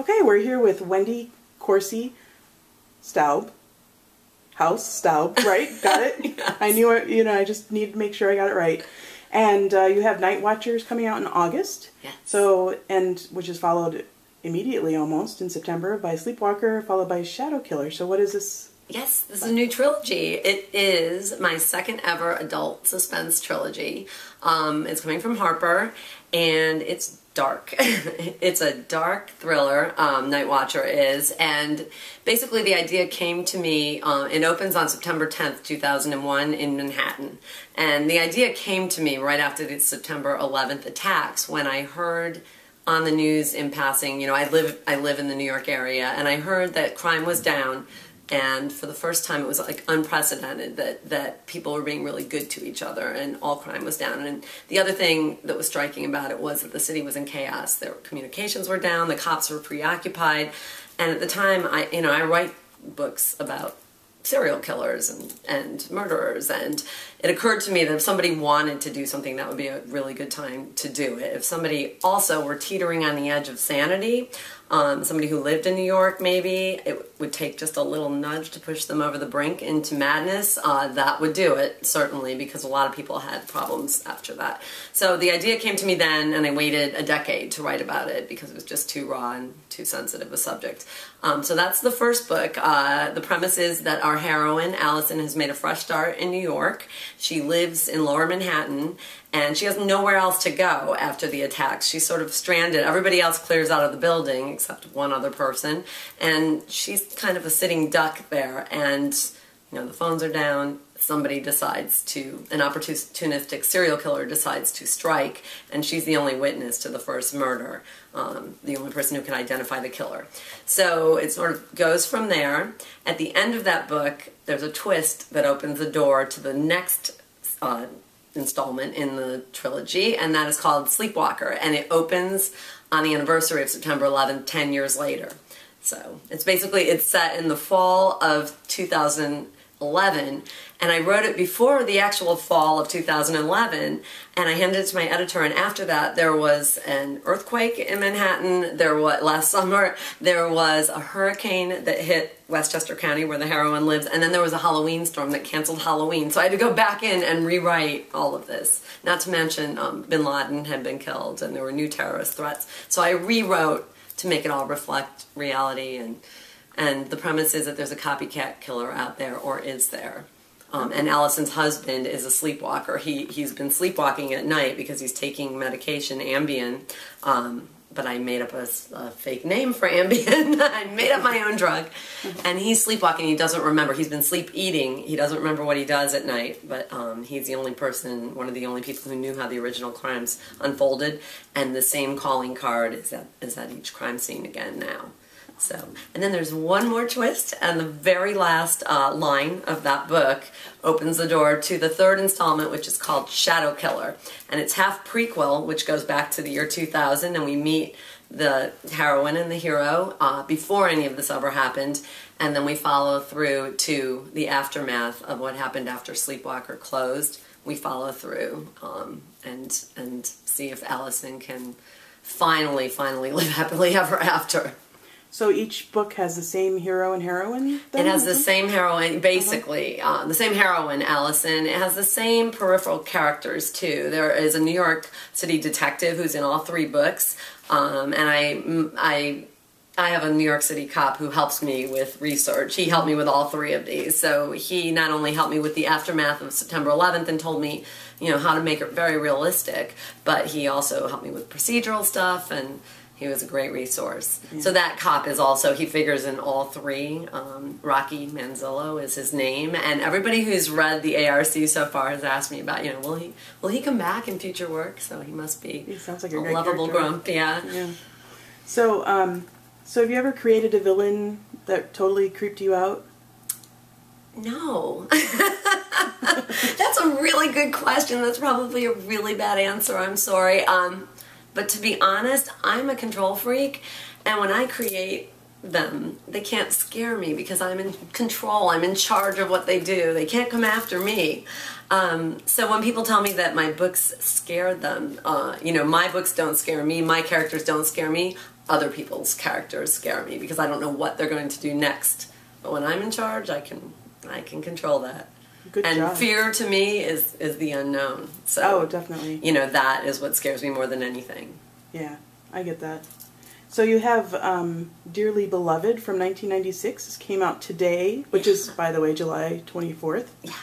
Okay, we're here with Wendy Corsi Staub. Staub, right? Got it? Yes. I knew it, I just need to make sure I got it right. And you have Nightwatchers coming out in August. Yes. So, and which is followed immediately almost in September by Sleepwalker, followed by Shadow Killer. So what is this? Yes, this is a new trilogy. It is my second ever adult suspense trilogy. It's coming from Harper, and it's dark. It's a dark thriller, Nightwatcher is, and basically the idea came to me, it opens on September 10th, 2001 in Manhattan, and the idea came to me right after the September 11th attacks when I heard on the news in passing, I live in the New York area, and I heard that crime was down. And for the first time, it was like unprecedented that people were being really good to each other and all crime was down. And the other thing that was striking about it was that the city was in chaos. Their communications were down, the cops were preoccupied. And at the time, I write books about serial killers and murderers, and it occurred to me that if somebody wanted to do something, that would be a really good time to do it. If somebody also were teetering on the edge of sanity, somebody who lived in New York, maybe it would take just a little nudge to push them over the brink into madness, that would do it, certainly, because a lot of people had problems after that. So the idea came to me then, and I waited a decade to write about it because it was just too raw and too sensitive a subject. So that's the first book. The premise is that our heroine, Allison, has made a fresh start in New York. She lives in Lower Manhattan, and she has nowhere else to go after the attacks. She's sort of stranded. Everybody else clears out of the building except one other person, and she's kind of a sitting duck there. And the phones are down. Somebody decides to, an opportunistic serial killer decides to strike, and she's the only witness to the first murder, the only person who can identify the killer. So it sort of goes from there. At the end of that book, there's a twist that opens the door to the next installment in the trilogy, and that is called Sleepwalker, and it opens on the anniversary of September 11th, 10 years later. So it's set in the fall of 2011, and I wrote it before the actual fall of 2011, and I handed it to my editor, and after that there was an earthquake in Manhattan, last summer there was a hurricane that hit Westchester County where the heroine lives, and then there was a Halloween storm that canceled Halloween, so I had to go back in and rewrite all of this. Not to mention Bin Laden had been killed and there were new terrorist threats, so I rewrote to make it all reflect reality, and the premise is that there's a copycat killer out there, or is there? And Allison's husband is a sleepwalker. He's been sleepwalking at night because he's taking medication, Ambien, but I made up a fake name for Ambien. I made up my own drug. And he's sleepwalking. He doesn't remember. He's been sleep eating. He doesn't remember what he does at night, but he's the only person, one of the only people who knew how the original crimes unfolded, and the same calling card is at each crime scene again now. So, and then there's one more twist, and the very last line of that book opens the door to the third installment, which is called Shadow Killer. And it's half prequel, which goes back to the year 2000, and we meet the heroine and the hero before any of this ever happened, and then we follow through to the aftermath of what happened after Sleepwalker closed. We follow through and see if Allison can finally live happily ever after. So each book has the same hero and heroine? Then? It has the same heroine, basically. The same heroine, Allison. It has the same peripheral characters, too. There is a New York City detective who's in all three books. And I have a New York City cop who helps me with research. He helped me with all three of these. So he not only helped me with the aftermath of September 11th and told me, how to make it very realistic, but he also helped me with procedural stuff, and he was a great resource. Yeah. So that cop is also, he figures in all three. Rocky Manzillo is his name, and everybody who's read the ARC so far has asked me about, will he come back in future work? So he must be he sounds like a lovable grump, yeah. So, so have you ever created a villain that totally creeped you out? No. That's a really good question. That's probably a really bad answer. I'm sorry. But to be honest, I'm a control freak, and when I create them, they can't scare me because I'm in control. I'm in charge of what they do. They can't come after me. So when people tell me that my books scare them, my books don't scare me, my characters don't scare me, other people's characters scare me because I don't know what they're going to do next. But when I'm in charge, I can control that. Good and job. fear to me is the unknown. So, oh, definitely. You know, that is what scares me more than anything. Yeah, I get that. So you have Dearly Beloved from 1996. This came out today, which is, by the way, July 24th. Yeah.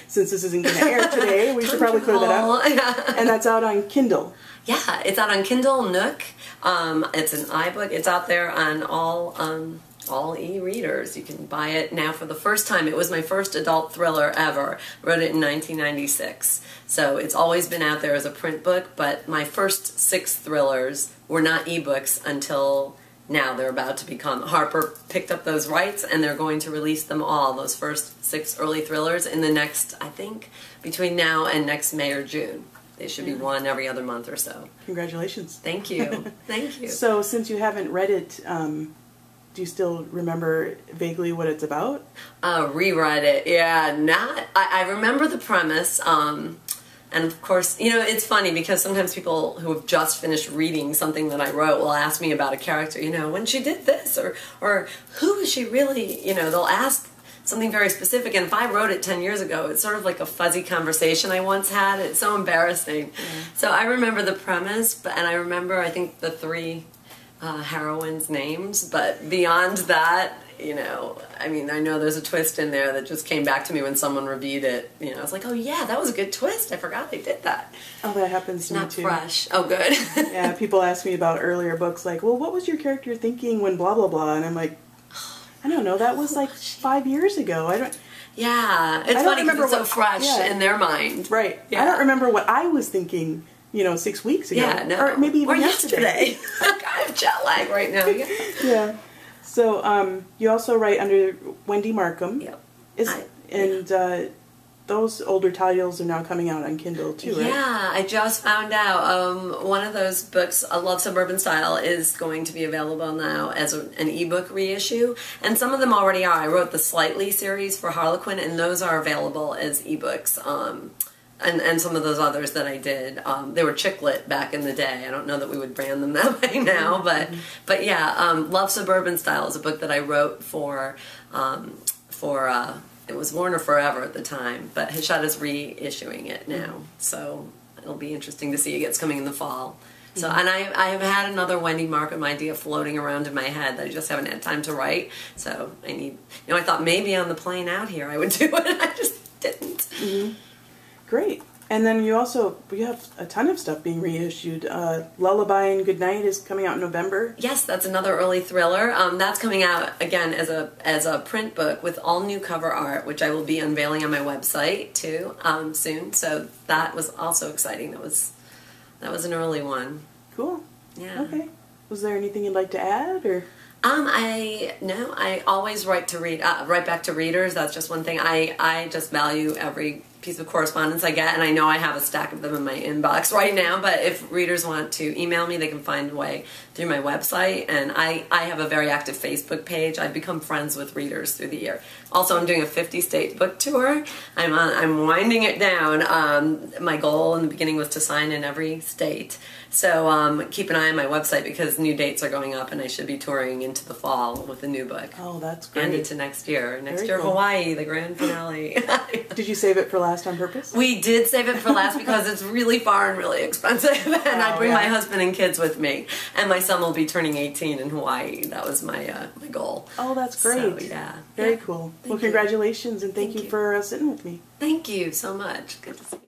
Since this isn't going to air today, we should probably clear that up. Yeah. And that's out on Kindle. Yeah, it's out on Kindle, Nook. It's an iBook. It's out there on all e-readers. You can buy it now for the first time. It was my first adult thriller ever. I wrote it in 1996. So it's always been out there as a print book, but my first 6 thrillers were not ebooks until now. They're about to become. Harper picked up those rights and they're going to release them all, those first 6 early thrillers, in the next, I think, between now and next May or June. They should be one every other month or so. Congratulations. Thank you. Thank you. So since you haven't read it, do you still remember vaguely what it's about? Reread it. Yeah, I remember the premise. And of course, you know, it's funny because sometimes people who have just finished reading something that I wrote will ask me about a character, you know, when she did this, or who is she really, you know, they'll ask something very specific. And if I wrote it 10 years ago, it's sort of like a fuzzy conversation I once had. It's so embarrassing. Yeah. So I remember the premise, and I remember, I think, the 3 heroines' names, but beyond that, you know, I mean, I know there's a twist in there that just came back to me when someone reviewed it. You know, I was like, oh yeah, that was a good twist. I forgot they did that. Oh, that happens to me too. Not fresh. Oh, good. Yeah, people ask me about earlier books, like, well, what was your character thinking when blah, blah, blah? And I'm like, I don't know, that was like 5 years ago. I don't... Yeah, it's funny because it's so fresh in their mind. Right. Yeah. I don't remember what I was thinking, you know, 6 weeks ago. Yeah, no. Or maybe even or yesterday. I have jet lag right now. Yeah. So, you also write under Wendy Markham. Yep. Those older titles are now coming out on Kindle too, right? Yeah, I just found out one of those books, A Love Suburban Style, is going to be available now as an ebook reissue, and some of them already are. I wrote the Slightly series for Harlequin, and those are available as ebooks. And some of those others that I did, they were chick lit back in the day. I don't know that we would brand them that way now, but yeah, Love Suburban Style is a book that I wrote for it was Warner Forever at the time, but Hachette is reissuing it now, so it'll be interesting to see. It's coming in the fall. So, and I have had another Wendy Markham idea floating around in my head that I just haven't had time to write. So I need, you know, I thought maybe on the plane out here I would do it. I just didn't. Mm-hmm. Great. And then you have a ton of stuff being reissued. Lullaby and Goodnight is coming out in November. Yes, that's another early thriller. That's coming out again as a print book with all new cover art, which I will be unveiling on my website too soon. So that was also exciting. That was an early one. Cool. Yeah. Okay. Was there anything you'd like to add, or? I always write back to readers. That's just one thing. I just value every piece of correspondence I get, and I know I have a stack of them in my inbox right now, but if readers want to email me, they can find a way through my website, and I have a very active Facebook page. I've become friends with readers through the year. Also, I'm doing a 50-state book tour. I'm winding it down. My goal in the beginning was to sign in every state. So keep an eye on my website because new dates are going up, and I should be touring into the fall with a new book. Oh, that's great. And into next year. Very cool. Hawaii, the grand finale. Did you save it for last on purpose? We did save it for last because it's really far and really expensive, and I bring my husband and kids with me, and my son will be turning 18 in Hawaii. That was my my goal. Oh, that's great. So, yeah. Very cool. Well, congratulations, and thank you for sitting with me. Thank you so much. Good to see you.